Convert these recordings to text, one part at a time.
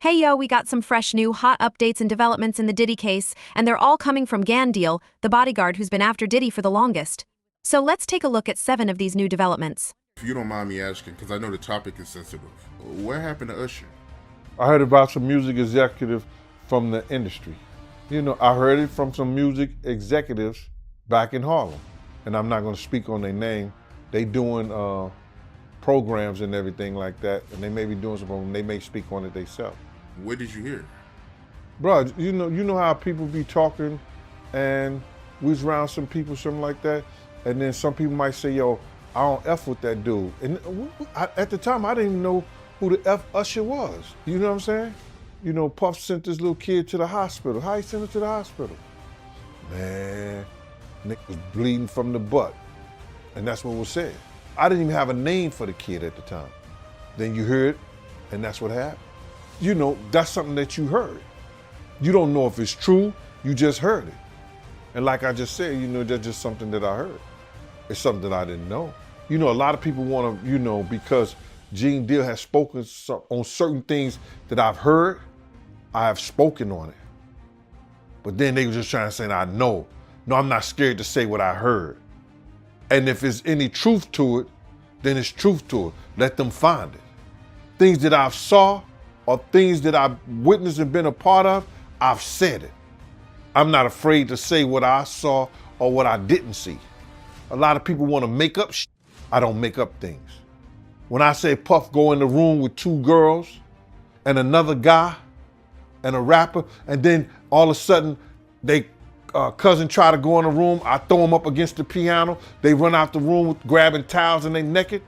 Hey yo, we got some fresh new hot updates and developments in the Diddy case, and they're all coming from Gandeal, the bodyguard who's been after Diddy for the longest. So let's take a look at 7 of these new developments. If you don't mind me asking, because I know the topic is sensitive, what happened to Usher? I heard about some music executive from the industry. I heard it from some music executives back in Harlem. And I'm not gonna speak on their name. They doing programs and everything like that, and they may be doing something, they may speak on it themselves. What did you hear? Bro, you know how people be talking and we was around some people, something like that, and then some people might say, yo, I don't F with that dude. And at the time, I didn't even know who the F Usher was. You know what I'm saying? Puff sent this little kid to the hospital. How he sent him to the hospital? Man, Nick was bleeding from the butt. And that's what was said. I didn't even have a name for the kid at the time. Then you hear it, and that's what happened. That's something that you heard. You don't know if it's true, you just heard it. And like I just said, that's just something that I heard. It's something that I didn't know. A lot of people want to, because Gene Deal has spoken on certain things that I've heard, I have spoken on it. But then they were just trying to say, I know. No, I'm not scared to say what I heard. And if there's any truth to it, then it's truth to it. Let them find it. Things that I've saw or things that I've witnessed and been a part of, I've said it. I'm not afraid to say what I saw or what I didn't see. A lot of people want to make up shit. I don't make up things. When I say Puff go in the room with 2 girls and another guy and a rapper, and then all of a sudden they cousin try to go in the room, I throw them up against the piano, they run out the room with grabbing towels and they naked.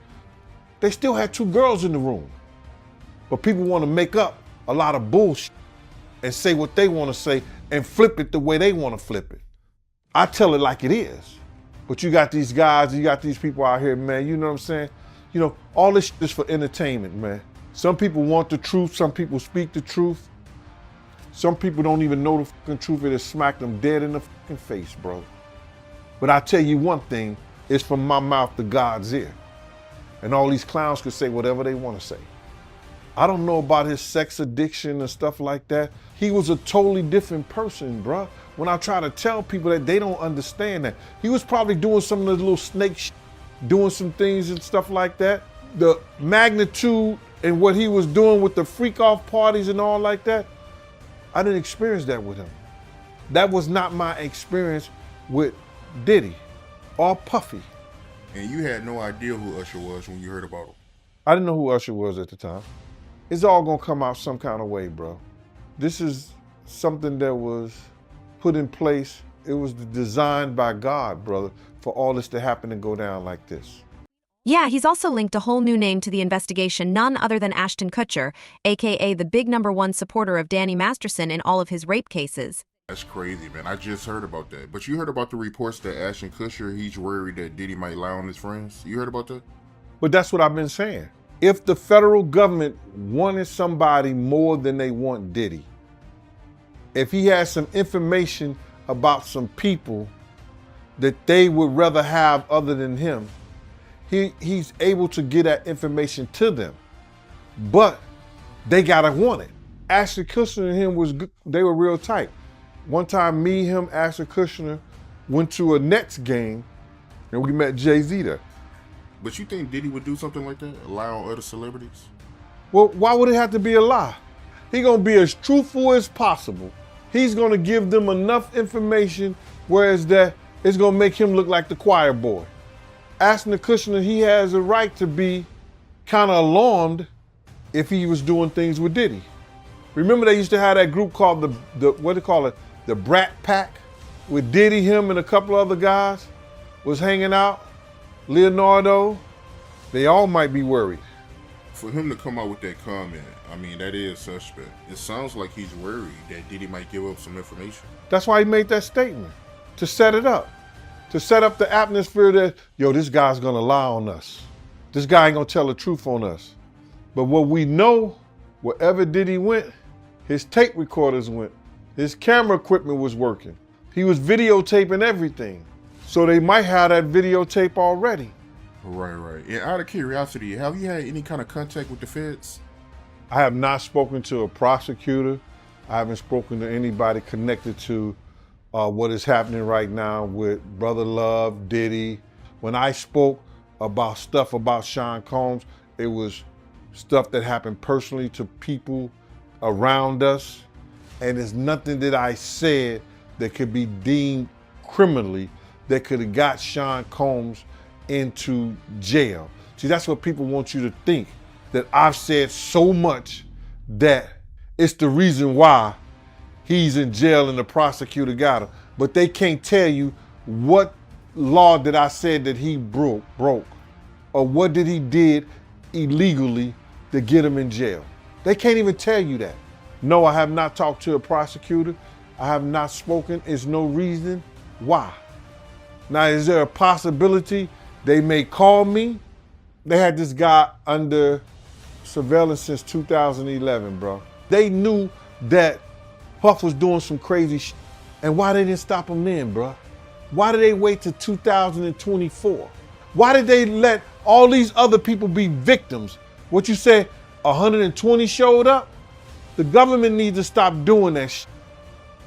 They still had 2 girls in the room. But people want to make up a lot of bullshit and say what they want to say and flip it the way they want to flip it. I tell it like it is. But you got these guys, you got these people out here, man, you know what I'm saying? All this shit is for entertainment, man. Some people want the truth, some people speak the truth. Some people don't even know the fucking truth, it has smacked them dead in the fucking face, bro. But I tell you one thing, it's from my mouth to God's ear. And all these clowns could say whatever they want to say. I don't know about his sex addiction and stuff like that. He was a totally different person, bro. When I try to tell people that, they don't understand that. He was probably doing some of the little snake shit, doing some things and stuff like that. The magnitude and what he was doing with the freak off parties and all like that, I didn't experience that with him. That was not my experience with Diddy or Puffy. And you had no idea who Usher was when you heard about him? I didn't know who Usher was at the time. It's all gonna come out some kind of way, bro. This is something that was put in place. It was designed by God, brother, for all this to happen and go down like this. Yeah, he's also linked a whole new name to the investigation, none other than Ashton Kutcher, aka the big #1 supporter of Danny Masterson in all of his rape cases. That's crazy, man. I just heard about that. But you heard about the reports that Ashton Kutcher, he's worried that Diddy might lie on his friends? You heard about that? But that's what I've been saying. If the federal government wanted somebody more than they want Diddy, if he has some information about some people that they would rather have other than him, he's able to get that information to them. But they gotta want it. Ashton Kutcher and him they were real tight. One time me, him, Ashton Kutcher went to a Nets game and we met Jay Z there. But you think Diddy would do something like that? Lie on other celebrities? Well, why would it have to be a lie? He's gonna be as truthful as possible. He's gonna give them enough information, whereas that it's gonna make him look like the choir boy. Ashton Kutcher, he has a right to be kind of alarmed if he was doing things with Diddy. Remember they used to have that group called the Brat Pack, with Diddy, him, and a couple other guys was hanging out. Leonardo, they all might be worried. For him to come out with that comment, I mean, that is suspect. It sounds like he's worried that Diddy might give up some information. That's why he made that statement, to set it up. To set up the atmosphere that, yo, this guy's gonna lie on us. This guy ain't gonna tell the truth on us. But what we know, wherever Diddy went, his tape recorders went. His camera equipment was working. He was videotaping everything. So they might have that videotape already. Right. And out of curiosity, have you had any kind of contact with the feds? I have not spoken to a prosecutor. I haven't spoken to anybody connected to what is happening right now with Brother Love, Diddy. When I spoke about stuff about Sean Combs, it was stuff that happened personally to people around us. And there's nothing that I said that could be deemed criminally that could have got Sean Combs into jail. See, that's what people want you to think, that I've said so much that it's the reason why he's in jail and the prosecutor got him. But they can't tell you what law that I said that he broke, or what did he did illegally to get him in jail. They can't even tell you that. No, I have not talked to a prosecutor. I have not spoken. There's no reason why. Now, is there a possibility they may call me? They had this guy under surveillance since 2011, bro. They knew that Puff was doing some crazy shit. And why they didn't stop him then, bro? Why did they wait till 2024? Why did they let all these other people be victims? What you say, 120 showed up? The government needs to stop doing that shit.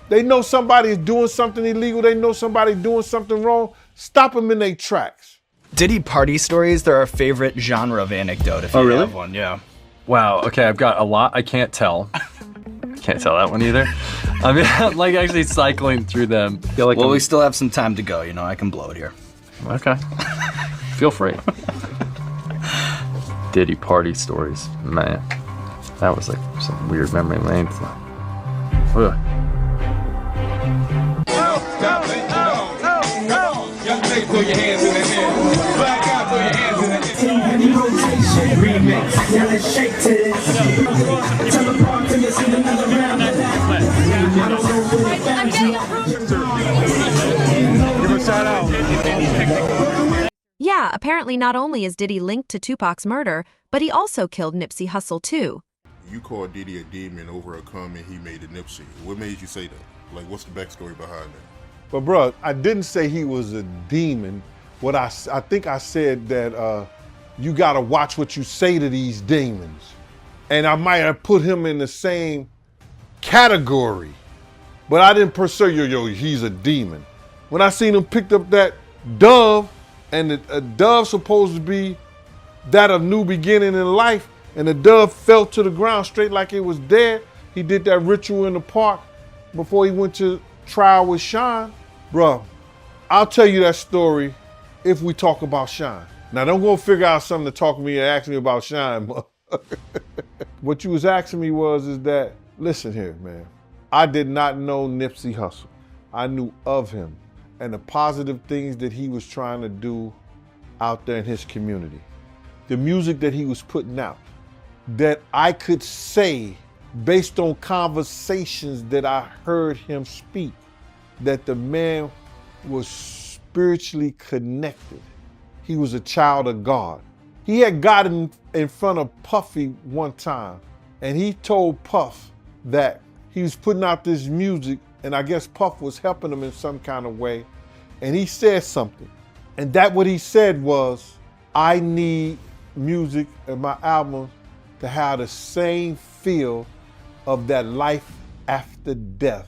They know somebody is doing something illegal. They know somebody doing something wrong. Stop them in their tracks. Diddy party stories, they're our favorite genre of anecdote, if you have one, yeah. Wow, okay, I've got a lot I can't tell. Can't tell that one either. I mean, I'm like actually cycling through them. Feel like We still have some time to go, you know, I can blow it here. Okay. Feel free. Diddy party stories, man. That was like some weird memory lane. Ugh. Throw your hands in the air. Black out, throw your hands in the air. Remix, yeah, let's shake to this. Tell the bartender, sing another round of that. Give a shout out. Yeah, apparently not only is Diddy linked to Tupac's murder, but he also killed Nipsey Hussle too. You called Diddy a demon over a comment he made to Nipsey. What made you say that? Like, what's the backstory behind that? But bro, I didn't say he was a demon. What I think I said that you gotta watch what you say to these demons. And I might have put him in the same category, but I didn't per se, he's a demon. When I seen him picked up that dove, and the dove supposed to be that of new beginning in life, and the dove fell to the ground straight like it was dead. He did that ritual in the park before he went to trial with Sean. Bro, I'll tell you that story if we talk about Sean. Now don't go figure out something to talk to me and ask me about Sean. What you was asking me is that, listen here, man. I did not know Nipsey Hussle. I knew of him and the positive things that he was trying to do out there in his community. The music that he was putting out, that I could say based on conversations that I heard him speak, that the man was spiritually connected. He was a child of God. He had gotten in front of Puffy one time, and he told Puff that he was putting out this music, and I guess Puff was helping him in some kind of way, and he said something. And that what he said was, I need music in my album to have the same feel of that life after death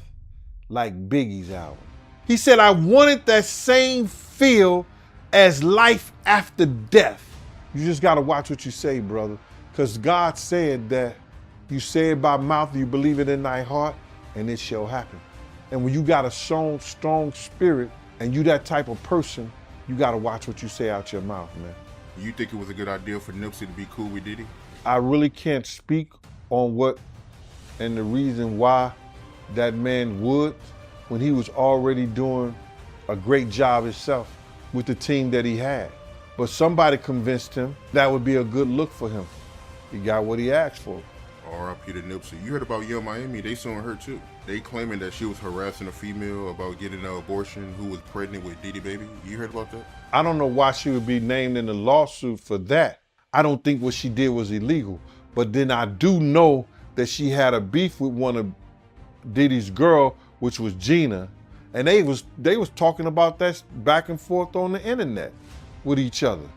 like Biggie's album. He said, I wanted that same feel as life after death. You just gotta watch what you say, brother, because God said that you say it by mouth, you believe it in thy heart, and it shall happen. And when you got a strong spirit and you that type of person, you gotta watch what you say out your mouth, man. You think it was a good idea for Nipsey to be cool with Diddy? I really can't speak on what and the reason why that man would, when he was already doing a great job himself with the team that he had. But somebody convinced him that would be a good look for him. He got what he asked for. R.I.P. to Nipsey. You heard about Young Miami? They suing her too. They claiming that she was harassing a female about getting an abortion who was pregnant with Diddy baby. You heard about that? I don't know why she would be named in the lawsuit for that. I don't think what she did was illegal. But then I do know that she had a beef with one of Diddy's girl, which was Gina, and they was talking about that back and forth on the internet with each other.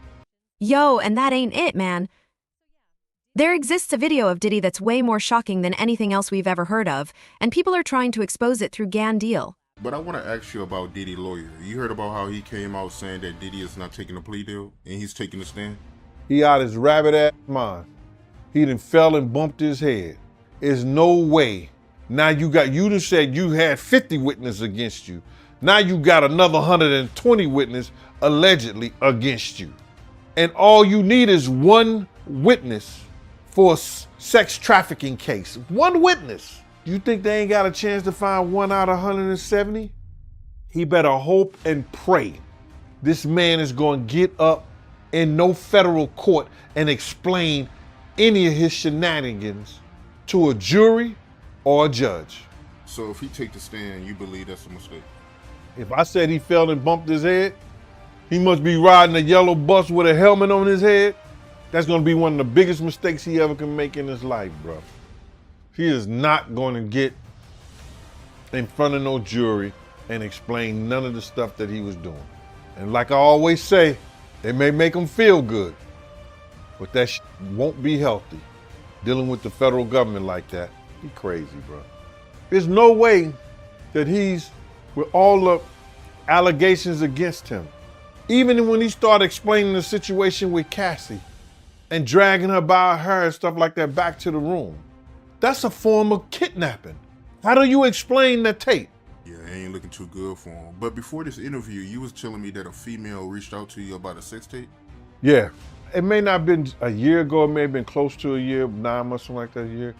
Yo, and that ain't it, man. There exists a video of Diddy that's way more shocking than anything else we've ever heard of, and people are trying to expose it through Gan Deal. But I want to ask you about Diddy lawyer. You heard about how he came out saying that Diddy is not taking a plea deal and he's taking a stand? He out his rabbit ass mind. He done fell and bumped his head. There's no way. Now you done said you had 50 witnesses against you. Now you got another 120 witnesses allegedly against you. And all you need is one witness for a sex trafficking case. One witness. You think they ain't got a chance to find one out of 170? He better hope and pray this man is going to get up in no federal court and explain any of his shenanigans to a jury or a judge. So if he take the stand, you believe that's a mistake? If I said he fell and bumped his head, he must be riding a yellow bus with a helmet on his head. That's going to be one of the biggest mistakes he ever can make in his life, bro. He is not going to get in front of no jury and explain none of the stuff that he was doing. And like I always say, it may make him feel good, but that won't be healthy. Dealing with the federal government like that, he crazy, bro. There's no way that he's, with all the allegations against him, even when he started explaining the situation with Cassie and dragging her by her hair and stuff like that back to the room, that's a form of kidnapping. How do you explain that tape? Yeah, it ain't looking too good for him. But before this interview, you was telling me that a female reached out to you about a sex tape? Yeah. It may not have been a year ago, it may have been close to a year, 9 months, something like that, a year.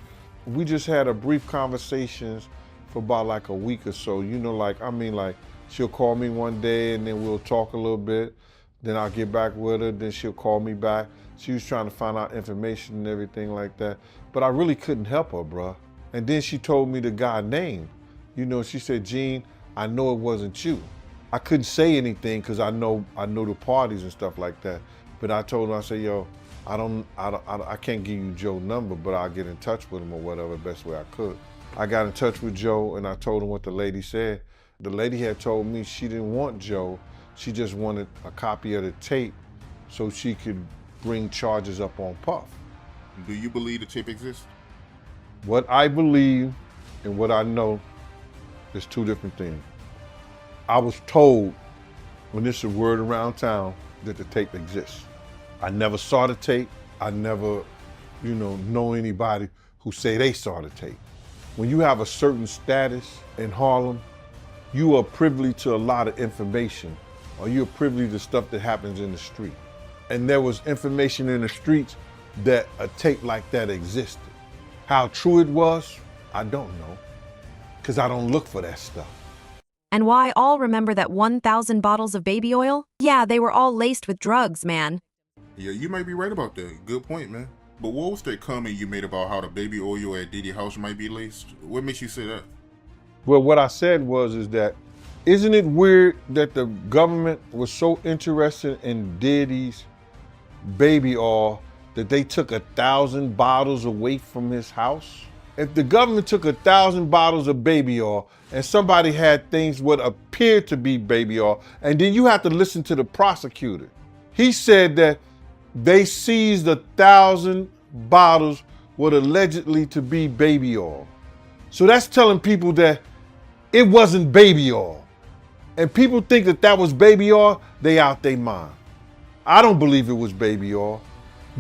We just had a brief conversations for about like a week or so. You know, like she'll call me one day and then we'll talk a little bit. Then I'll get back with her, then she'll call me back. She was trying to find out information and everything like that. But I really couldn't help her, bruh. And then she told me the guy's name. You know, she said, Gene, I know it wasn't you. I couldn't say anything because I know the parties and stuff like that. But I told her, I said, yo, I can't give you Joe's number, but I'll get in touch with him or whatever, the best way I could. I got in touch with Joe and I told him what the lady said. The lady had told me she didn't want Joe. She just wanted a copy of the tape so she could bring charges up on Puff. Do you believe the tape exists? What I believe and what I know is two different things. I was told when this is word around town that the tape exists. I never saw the tape. I never, know anybody who say they saw the tape. When you have a certain status in Harlem, you are privy to a lot of information, or you're privy to stuff that happens in the street. And there was information in the streets that a tape like that existed. How true it was, I don't know, because I don't look for that stuff. And why all remember that 1,000 bottles of baby oil? Yeah, they were all laced with drugs, man. Yeah, you might be right about that. Good point, man. But what was that comment you made about how the baby oil at Diddy's house might be laced? What makes you say that? Well, what I said is that, isn't it weird that the government was so interested in Diddy's baby oil that they took 1,000 bottles away from his house? If the government took 1,000 bottles of baby oil and somebody had things what appeared to be baby oil, and then you have to listen to the prosecutor. He said that they seized 1,000 bottles what allegedly to be baby oil. So that's telling people that it wasn't baby oil. And people think that that was baby oil, they out their mind. I don't believe it was baby oil.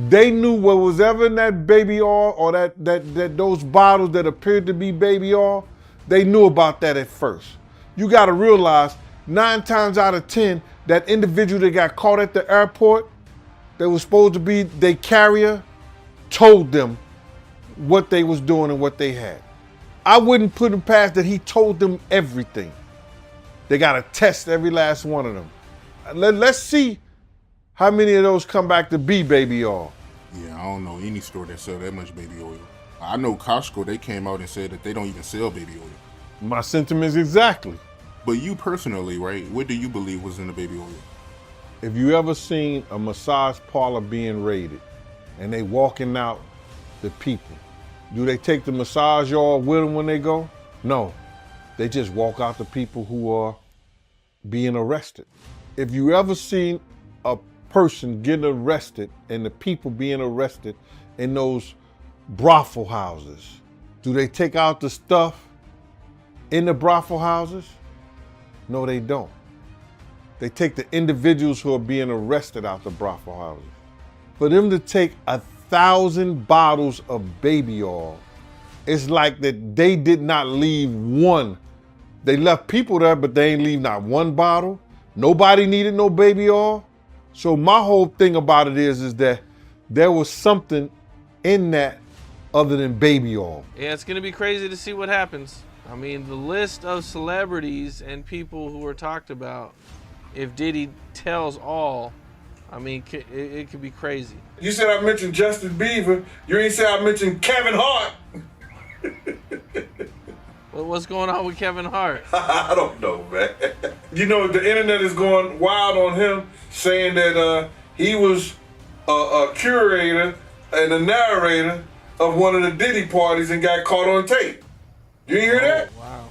They knew what was ever in that baby oil or that those bottles that appeared to be baby oil, they knew about that at first. You gotta realize 9 times out of 10, that individual that got caught at the airport, that was supposed to be their carrier, told them what they was doing and what they had. I wouldn't put him past that he told them everything. They gotta test every last one of them. Let's see how many of those come back to be baby oil. Yeah, I don't know any store that sell that much baby oil. I know Costco, they came out and said that they don't even sell baby oil. My sentiments exactly. But you personally, right, what do you believe was in the baby oil? If you ever seen a massage parlor being raided and they walking out the people, do they take the massage oil with them when they go? No, they just walk out the people who are being arrested. If you ever seen a person getting arrested and the people being arrested in those brothel houses? Do they take out the stuff in the brothel houses? No, they don't. They take the individuals who are being arrested out the brothel houses. For them to take 1,000 bottles of baby oil, it's like that they did not leave one. They left people there, but they ain't leave not one bottle. Nobody needed no baby oil. So my whole thing about it is that there was something in that other than baby oil. Yeah, it's gonna be crazy to see what happens. I mean, the list of celebrities and people who are talked about, if Diddy tells all, I mean, it could be crazy. You said I mentioned Justin Bieber. You ain't say I mentioned Kevin Hart. Well, what's going on with Kevin Hart? I don't know, man. You know, the internet is going wild on him, saying that he was a curator and a narrator of one of the Diddy parties and got caught on tape. You didn't hear that? Wow.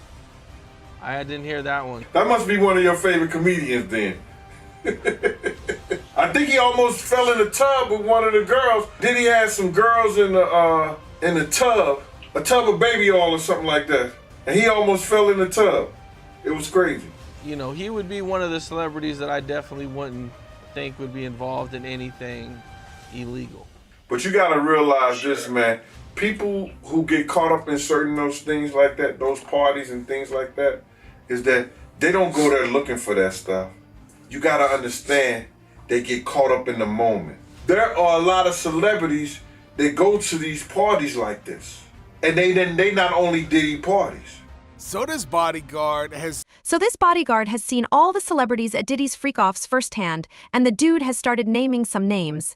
I didn't hear that one. That must be one of your favorite comedians then. I think he almost fell in the tub with one of the girls. Diddy had some girls in the tub, a tub of baby oil or something like that. And he almost fell in the tub. It was crazy. You know, he would be one of the celebrities that I definitely wouldn't think would be involved in anything illegal. But you gotta realize this, man. People who get caught up in certain those things like that, those parties and things like that, is that they don't go there looking for that stuff. You gotta understand, they get caught up in the moment. There are a lot of celebrities that go to these parties like this. And they not only Diddy parties. So this bodyguard has seen all the celebrities at Diddy's freak-offs firsthand, and the dude has started naming some names.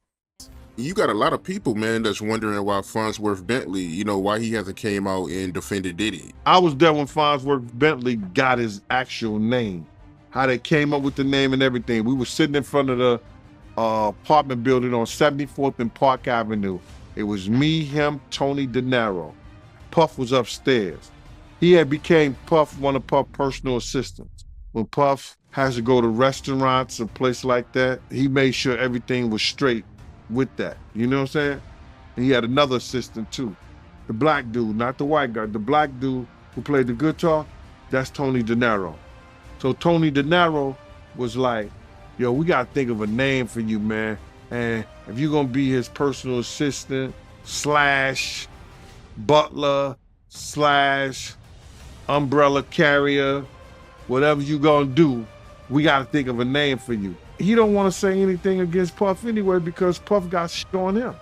You got a lot of people, man, that's wondering why Farnsworth Bentley, you know, why he hasn't came out and defended Diddy. I was there when Farnsworth Bentley got his actual name, how they came up with the name and everything. We were sitting in front of the apartment building on 74th and Park Avenue. It was me, him, Tony De Niro. Puff was upstairs. He had became Puff, one of Puff's personal assistants. When Puff has to go to restaurants or place like that, he made sure everything was straight with that. You know what I'm saying? And he had another assistant too. The black dude, not the white guy. The black dude who played the guitar, that's Tony De Niro. So Tony De Niro was like, yo, we gotta think of a name for you, man. And if you're gonna be his personal assistant / butler / umbrella carrier, whatever you gonna do, we gotta think of a name for you. He don't wanna say anything against Puff anyway because Puff got shit on him.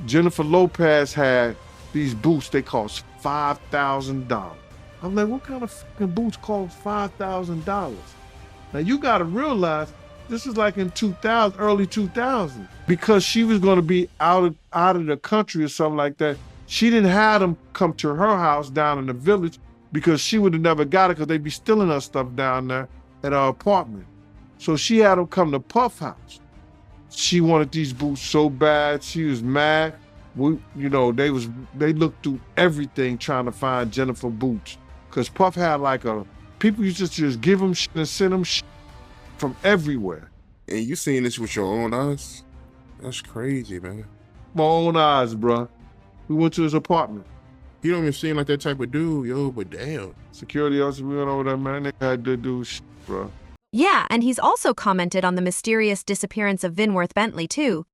Jennifer Lopez had these boots, they cost $5,000. I'm like, what kind of fucking boots cost $5,000? Now you gotta realize, this is like in 2000, early 2000. Because she was gonna be out of the country or something like that, she didn't have them come to her house down in the village because she would have never got it because they'd be stealing her stuff down there at her apartment. So she had them come to Puff house. She wanted these boots so bad, she was mad. They looked through everything trying to find Jennifer boots. Cause Puff had people used to just give him shit and send him shit from everywhere. And you seen this with your own eyes? That's crazy, man. My own eyes, bruh. We went to his apartment. He don't even seem like that type of dude, yo, but damn. Security officer, we went over there, man. They had to do shit, bruh. Yeah, and he's also commented on the mysterious disappearance of Vinworth Bentley, too.